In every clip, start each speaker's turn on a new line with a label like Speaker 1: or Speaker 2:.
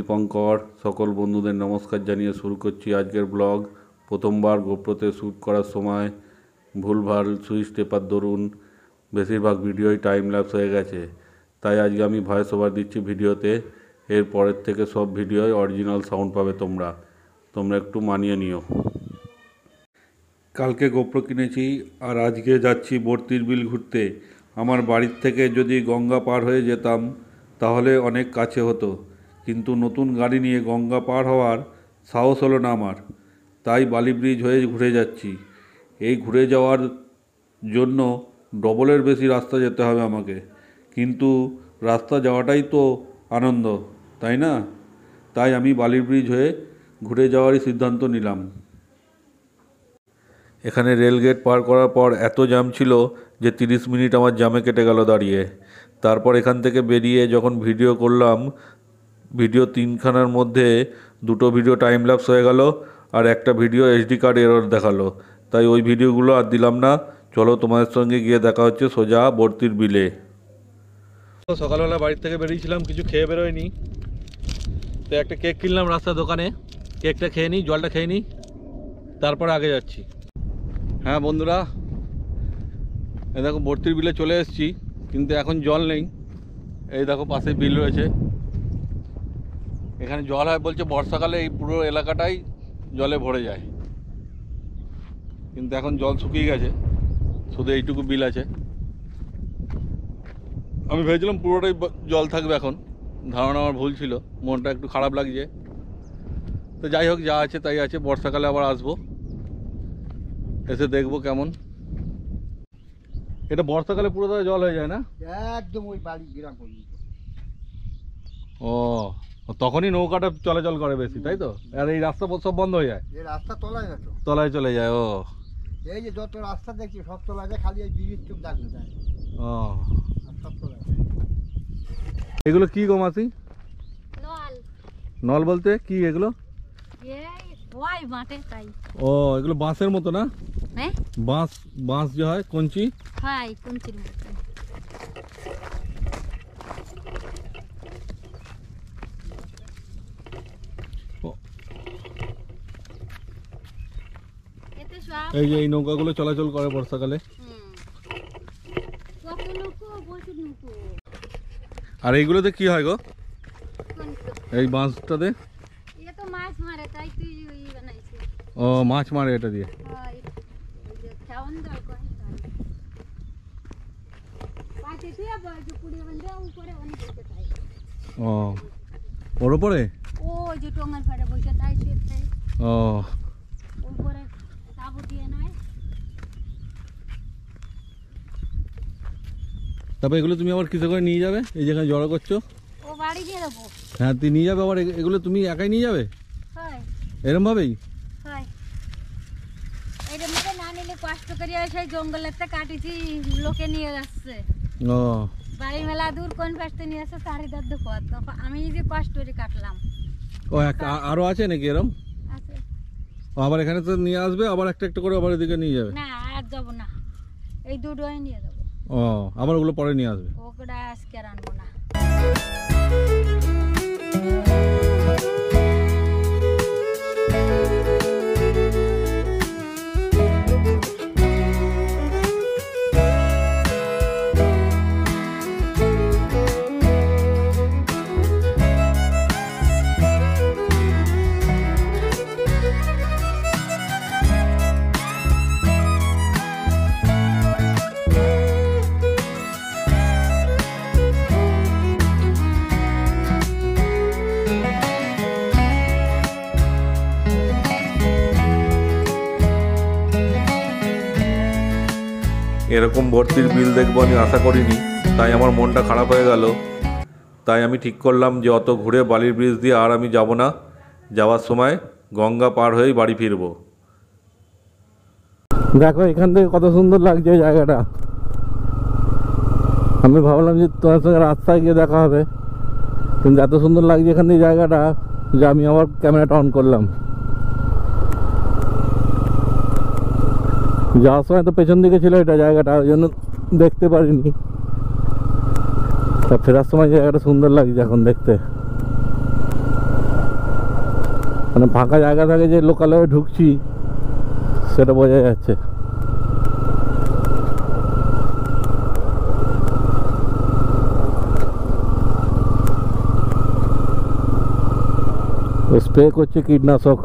Speaker 1: দীপঙ্কর। সকল বন্ধুদের নমস্কার জানিয়ে শুরু করছি আজকের ব্লগ। প্রথমবার গোপ্রোতে শ্যুট করার সময় ভুলভাল সুইচ টেপার দরুন বেশিরভাগ ভিডিওই টাইম ল্যাপস হয়ে গেছে, তাই আজকে আমি ভয়েস ওভার দিচ্ছি ভিডিওতে। এর পরের থেকে সব ভিডিওই অরিজিনাল সাউন্ড পাবে তোমরা একটু মানিয়ে নিও। কালকে গোপ্রো কিনেছি আর আজকে যাচ্ছি বর্তির বিল ঘুরতে। আমার বাড়ির থেকে যদি গঙ্গা পার হয়ে যেতাম তাহলে অনেক কাছে হতো, কিন্তু নতুন গাড়ি নিয়ে গঙ্গা পার হওয়ার সাহস হলো না আমার, তাই বালি ব্রিজ হয়ে ঘুরে যাচ্ছি। এই ঘুরে যাওয়ার জন্য ডবলের বেশি রাস্তা যেতে হবে আমাকে, কিন্তু রাস্তা যাওয়াটাই তো আনন্দ, তাই না? তাই আমি বালি ব্রিজ হয়ে ঘুরে যাওয়ারই সিদ্ধান্ত নিলাম। এখানে রেলগেট পার করার পর এত জ্যাম ছিল যে 30 মিনিট আমার জ্যামে কেটে গেল দাঁড়িয়ে। তারপর এখান থেকে বেরিয়ে যখন ভিডিও করলাম, ভিডিও 3খানার মধ্যে 2টো ভিডিও টাইম ল্যাপস হয়ে গেল আর একটা ভিডিও SD কার্ড এরর দেখালো, তাই ওই ভিডিওগুলো আর দিলাম না। চলো তোমাদের সঙ্গে গিয়ে দেখা হচ্ছে সোজা বর্তির বিলে। সকালবেলা বাড়ির থেকে বেরিয়েছিলাম, কিছু খেয়ে বেরোয়নি, তো একটা কেক কিনলাম রাস্তার দোকানে। কেকটা খেয়ে নিই, জলটা খেয়ে নিই, তারপরে আগে যাচ্ছি। হ্যাঁ বন্ধুরা, এই দেখো বর্তির বিলে চলে এসেছি, কিন্তু এখন জল নেই। এই দেখো পাশে বিল রয়েছে, এখানে জল হয় বলছে বর্ষাকালে এই পুরো এলাকাটাই জলে ভরে যায়, কিন্তু এখন জল শুকিয়ে গেছে, শুধু এইটুকু বিল আছে। আমি ভেবেছিলাম পুরোটাই জল থাকবে, এখন ধারণা আমার ভুল ছিল, মনটা একটু খারাপ লাগছে। তো যাই হোক, যা আছে তাই আছে, বর্ষাকালে আবার আসবো, এসে দেখবো কেমন। এটা বর্ষাকালে পুরো জল হয়ে যায় না?
Speaker 2: একদম ওই বাড়ি গ্রাম পর্যন্ত।
Speaker 1: ও, তখনই নৌকাটা চলাচল করে বেশি, তাই তো? আর এই রাস্তা সব বন্ধ হয়ে যায়?
Speaker 2: এই রাস্তা তলায় গেছে,
Speaker 1: তলায় চলে যায়। ও,
Speaker 2: এই যে যত রাস্তা দেখছি সব তলায় যায়, খালি এই ব্রিজ চুপ দেখতে যায়।
Speaker 1: ও,
Speaker 2: সব তলায়।
Speaker 1: এগুলো কি গো মাসি?
Speaker 3: নল।
Speaker 1: নল বলতে কি এগুলো?
Speaker 3: এই ওই মাঠে তাই।
Speaker 1: ও, এগুলো বাঁশের মতো না?
Speaker 3: হ্যাঁ,
Speaker 1: বাঁশ যে হয়, কঞ্চি।
Speaker 3: হ্যাঁ, কঞ্চির মতো। এতে সব
Speaker 1: এই যে এই নৌকাগুলো চলাচল করে বর্ষাকালে।
Speaker 3: কত নৌকো, প্রচুর নৌকো।
Speaker 1: আর এইগুলোতে কি হয় গো?
Speaker 3: কোনটো?
Speaker 1: এই বাঁশটাতে?
Speaker 3: এটা তো মাছ মারে, তাই তুই ওই বানাইছিস।
Speaker 1: ও, মাছ মারে এটা দিয়ে।
Speaker 3: হয়, ওই যে খাওয়ান দাও কোন তাই। পাতে তুই আবার যে পুড়ে বন্ধে উপরে অনেক বসে তাই।
Speaker 1: ও, ওর উপরে?
Speaker 3: ও যে টঙ্গার ফাড়ে বসে তাই শুয়ে তাই।
Speaker 1: ও,
Speaker 3: উপরে তাবু দিয়ে নয়।
Speaker 1: তারপর এগুলো তুমি আবার কিসে করে নিয়ে যাবে? এই যেখানে জড়ো করছো?
Speaker 3: ও বাড়ি দিয়ে দেবো।
Speaker 1: হ্যাঁ, তুই নিয়ে যাবে আবার? এগুলো তুমি একাই নিয়ে যাবে
Speaker 3: হয়,
Speaker 1: এরম ভাবেই?
Speaker 3: হয়। এটা মধ্যে না নিলে কষ্ট করে সেই জঙ্গলেতে কাটিছি, লোকে নিয়ে যাচ্ছে।
Speaker 1: ও,
Speaker 3: বাড়ি মেলা দূর, কোন পাশে নিয়ে আসছে তারই দার দেখো, আমি যে কষ্ট করে কাটলাম।
Speaker 1: ও, আরো আছে নাকি এরম?
Speaker 3: আছে।
Speaker 1: ও, আবার এখানে তো নিয়ে আসবে, আবার একটা একটা করে আবার এদিকে নিয়ে যাবে?
Speaker 3: না, আর যাবো না, এই দুটোই নিয়ে যাবো।
Speaker 1: ও, আবার ওগুলো পরে নিয়ে আসবে?
Speaker 3: ওটা আজকে আর আনবো না।
Speaker 1: এরকম বর্তির বিল দেখবো আমি আশা করিনি, তাই আমার মনটা খারাপ হয়ে গেল। তাই আমি ঠিক করলাম যে অত ঘুরে বালির ব্রিজ দিয়ে আর আমি যাব না, যাওয়ার সময় গঙ্গা পার হয়েই বাড়ি ফিরবো। দেখো এখান থেকে কত সুন্দর লাগছে জায়গাটা। আমি ভাবলাম যে তোমার সঙ্গে রাস্তায় গিয়ে দেখা হবে, কিন্তু এত সুন্দর লাগছে এখান থেকে জায়গাটা যে আমি আবার ক্যামেরাটা অন করলাম। যাওয়ার সময় তো পেছন দিকে ছিল এটা জায়গাটা, ওই জন্য দেখতে পারিনি। তা ফেরার সময় জায়গাটা সুন্দর লাগছে এখন দেখতে। মানে ফাঁকা জায়গা থাকে যে লোকালয়ে ঢুকছি সেটা বোঝা যাচ্ছে। স্প্রে করছে কীটনাশক।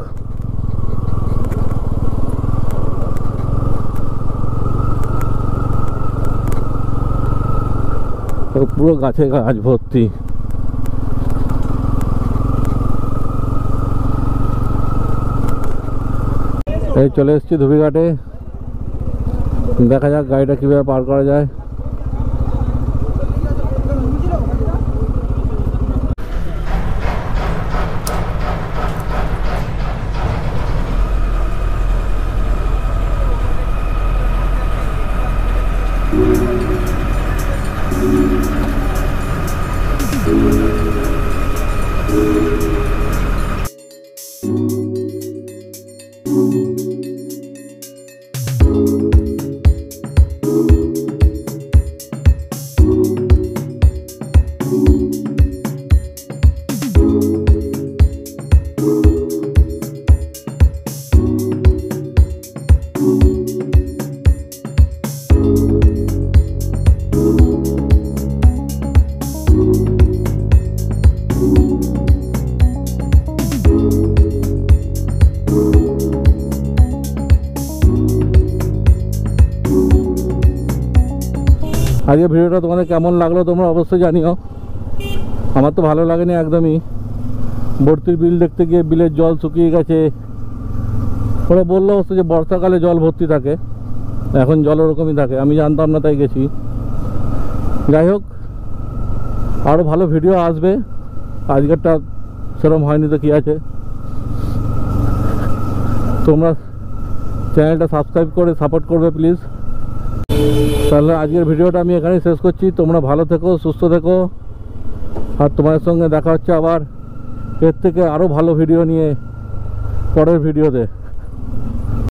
Speaker 1: পুরো গাছে গাছ ভর্তি। এই চলে এসেছি ধুবিঘাটে, দেখা যাক গাড়িটা কীভাবে পার করা যায়। আজকে ভিডিওটা তোমাদের কেমন লাগলো তোমরা অবশ্যই জানিও। আমার তো ভালো লাগেনি একদমই। ভর্তির বিল দেখতে গিয়ে বিলের জল শুকিয়ে গেছে। ওরা বললো অবশ্য যে বর্ষাকালে জল ভর্তি থাকে, এখন জল ওরকমই থাকে, আমি জানতাম না তাই গেছি। যাই হোক, আরও ভালো ভিডিও আসবে, আজকেরটা সেরকম হয়নি তো কী আছে। তোমরা চ্যানেলটা সাবস্ক্রাইব করে সাপোর্ট করবে প্লিজ। তাহলে আজকের ভিডিওটা আমি এখানেই শেষ করছি। তোমরা ভালো থেকো, সুস্থ থেকো, আর তোমাদের সঙ্গে দেখা হচ্ছে আবার এর থেকে আরও ভালো ভিডিও নিয়ে পরের ভিডিওতে।